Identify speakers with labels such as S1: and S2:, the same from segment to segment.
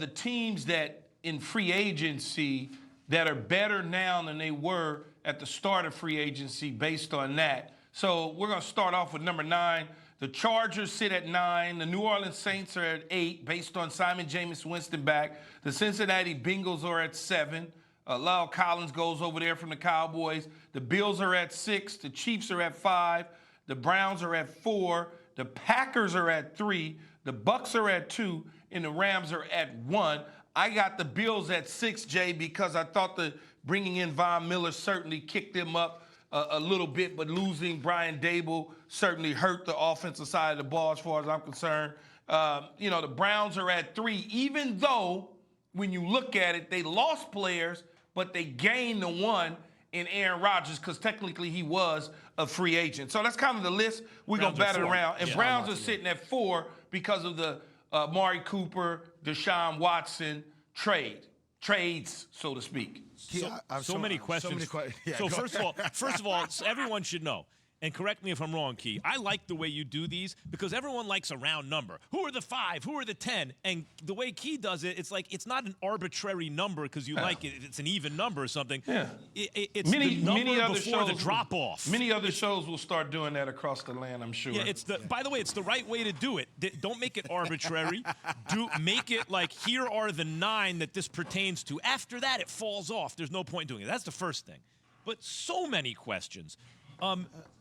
S1: the teams that in free agency that are better now than they were at the start of free agency based on that. So we're going to start off with number 9. The Chargers sit at 9. The New Orleans Saints are at 8 based on Simon Jameis Winston back. The Cincinnati Bengals are at 7. Lyle Collins goes over there from the Cowboys. The Bills are at 6. The Chiefs are at 5. The Browns are at 4. The Packers are at 3. The Bucks are at 2. And the Rams are at 1. I got the Bills at 6, Jay, because I thought the bringing in Von Miller certainly kicked them up a little bit, but losing Brian Dable certainly hurt the offensive side of the ball as far as I'm concerned. The Browns are at 3, even though when you look at it, they lost players, but they gained the one in Aaron Rodgers because technically he was a free agent. So that's kind of the list. We're going to bat it around. And Browns are sitting at 4 because of the Amari Cooper, Deshaun Watson trades, so to speak.
S2: So many questions. So first of all, everyone should know, and correct me if I'm wrong, Key, I like the way you do these because everyone likes a round number. Who are the 5? Who are the 10? And the way Key does it, it's like it's not an arbitrary number because you like it. It's an even number or something. Yeah. It's the number before the drop-off.
S1: Many other shows will start doing that across the land, I'm sure.
S2: Yeah, by the way, it's the right way to do it. Don't make it arbitrary. Make it like here are the 9 that this pertains to. After that, it falls off. There's no point doing it. That's the first thing. But so many questions.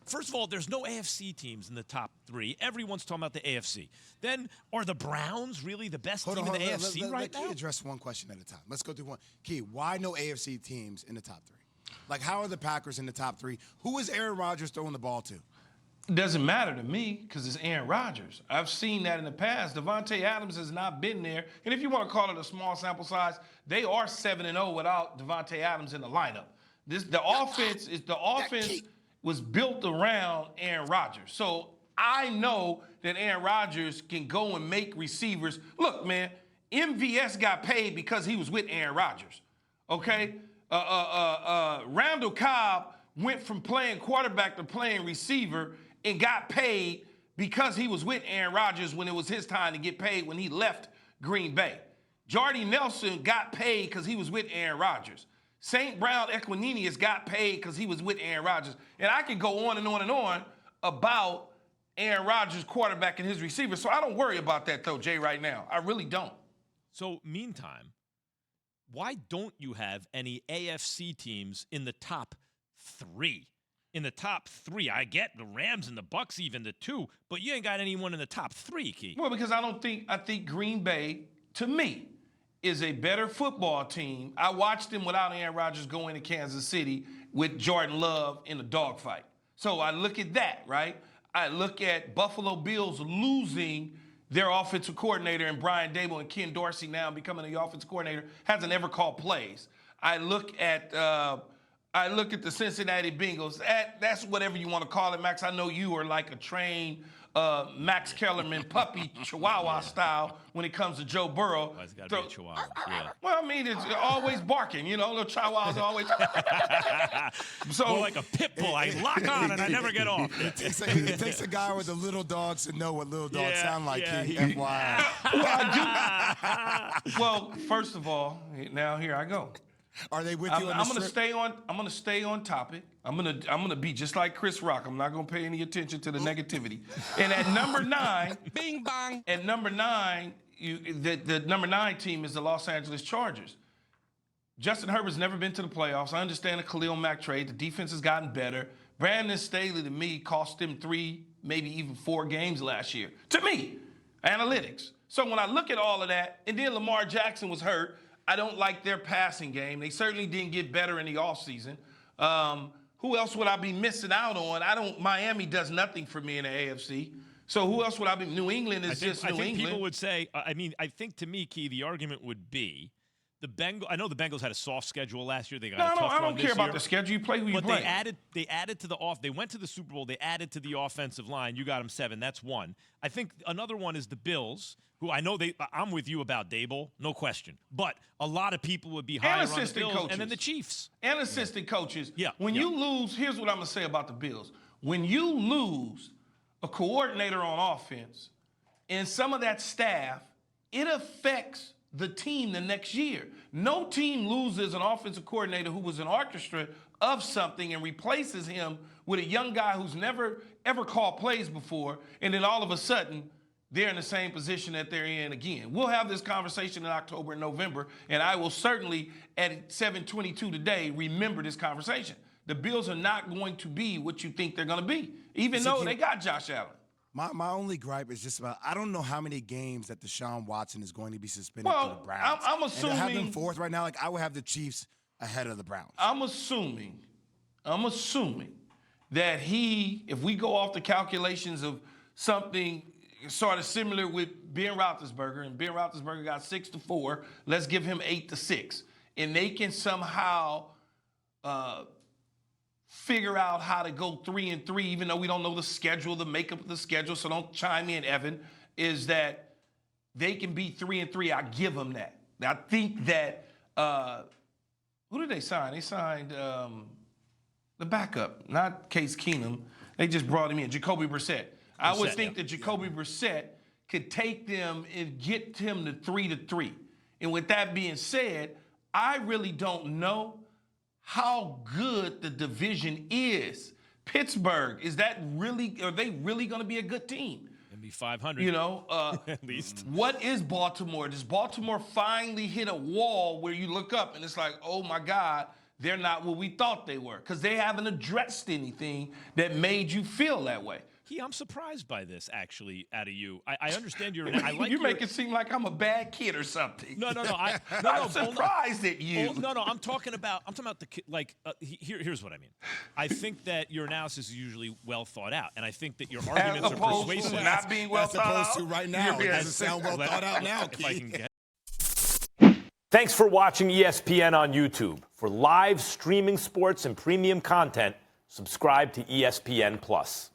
S2: First of all, there's no AFC teams in the top 3. Everyone's talking about the AFC. Then, are the Browns really the best team in the AFC right now?
S3: Let Key address one question at a time. Let's go through one. Key, why no AFC teams in the top 3? Like, how are the Packers in the top 3? Who is Aaron Rodgers throwing the ball to?
S1: It doesn't matter to me because it's Aaron Rodgers. I've seen that in the past. Devontae Adams has not been there. And if you want to call it a small sample size, they are 7-0 without Devontae Adams in the lineup. The offense was built around Aaron Rodgers. So I know that Aaron Rodgers can go and make receivers. Look, man, MVS got paid because he was with Aaron Rodgers, okay? Randall Cobb went from playing quarterback to playing receiver and got paid because he was with Aaron Rodgers when it was his time to get paid when he left Green Bay. Jordy Nelson got paid because he was with Aaron Rodgers. St. Brown Equinemius got paid because he was with Aaron Rodgers. And I can go on and on and on about Aaron Rodgers, quarterback, and his receivers. So I don't worry about that, though, Jay, right now. I really don't.
S2: So, meantime, why don't you have any AFC teams in the top 3? In the top 3, I get the Rams and the Bucks, even the 2, but you ain't got anyone in the top 3, Key.
S1: Well, because I think Green Bay, to me, is a better football team. I watched them without Aaron Rodgers going to Kansas City with Jordan Love in a dogfight. So I look at that, right? I look at Buffalo Bills losing their offensive coordinator and Brian Dable and Ken Dorsey now becoming the offensive coordinator, hasn't ever called plays. I look at the Cincinnati Bengals. That's whatever you want to call it, Max. I know you are like a trained Max Kellerman puppy Chihuahua style when it comes to Joe Burrow.
S2: Oh, it's got to be a Chihuahua. Yeah.
S1: Well, I mean, it's always barking. You know, the Chihuahuas are always.
S2: So more like a pit bull. I lock on and I never get off.
S3: It takes a guy with the little dogs to know what little dogs sound like. FYI.
S1: Well, first of all, now here I go.
S3: Are they with you?
S1: I'm going to stay on topic. I'm gonna be just like Chris Rock. I'm not gonna pay any attention to the negativity. And at number 9,
S3: bing bang.
S1: At number 9, the number 9 team is the Los Angeles Chargers. Justin Herbert's never been to the playoffs. I understand the Khalil Mack trade. The defense has gotten better. Brandon Staley, to me, cost them 3, maybe even 4 games last year. To me, analytics. So when I look at all of that, and then Lamar Jackson was hurt, I don't like their passing game. They certainly didn't get better in the offseason. Who else would I be missing out on? Miami does nothing for me in the AFC. So who else would I be? New England is just New England.
S2: I think people would say, I think to me, Key, the argument would be the Bengals. I know the Bengals had a soft schedule last year. They got a tough run this year.
S1: I don't care about the schedule. You play who you play.
S2: But they added to the off. They went to the Super Bowl. They added to the offensive line. You got them 7. That's 1. I think another one is the Bills, who I know I'm with you about Dable, no question. But a lot of people would be higher on the Bills, and then the Chiefs.
S1: And assistant coaches.
S2: Yeah.
S1: When you lose, here's what I'm going to say about the Bills. When you lose a coordinator on offense and some of that staff, it affects the team the next year. No team loses an offensive coordinator who was an orchestra of something and replaces him with a young guy who's never, ever called plays before, and then all of a sudden, they're in the same position that they're in again. We'll have this conversation in October and November, and I will certainly, at 7:22 today, remember this conversation. The Bills are not going to be what you think they're going to be, even though they got Josh Allen.
S3: My only gripe is just about I don't know how many games that Deshaun Watson is going to be suspended for the Browns.
S1: I'm assuming.
S3: And to have them fourth right now, like I would have the Chiefs ahead of the Browns.
S1: I'm assuming that if we go off the calculations of something sort of similar with Ben Roethlisberger, and Ben Roethlisberger got 6-4, let's give him 8-6, and they can somehow figure out how to go 3-3, even though we don't know the schedule, the makeup of the schedule, so don't chime in, Evan, is that they can be 3-3. I give them that. I think that, who did they sign? They signed the backup, not Case Keenum. They just brought him in, Jacoby Brissett. I would think that Jacoby Brissett could take them and get him to 3-3. And with that being said, I really don't know how good the division is. Pittsburgh, are they really going to be a good team?
S2: Maybe 500.
S1: You know,
S2: at least.
S1: What is Baltimore? Does Baltimore finally hit a wall where you look up and it's like, oh my God, they're not what we thought they were? Because they haven't addressed anything that made you feel that way.
S2: I'm surprised by this, actually, out of you. I understand you
S1: make it seem like I'm a bad kid or something.
S2: No.
S1: I'm surprised at you.
S2: No. I'm talking about the here's what I mean. I think that your analysis is usually well thought out, and I think that your arguments are persuasive.
S1: To not being well thought out.
S3: As opposed to right now, it doesn't sound well thought out now.
S2: If I can get.
S4: Thanks for watching ESPN on YouTube. For live streaming sports and premium content, subscribe to ESPN+.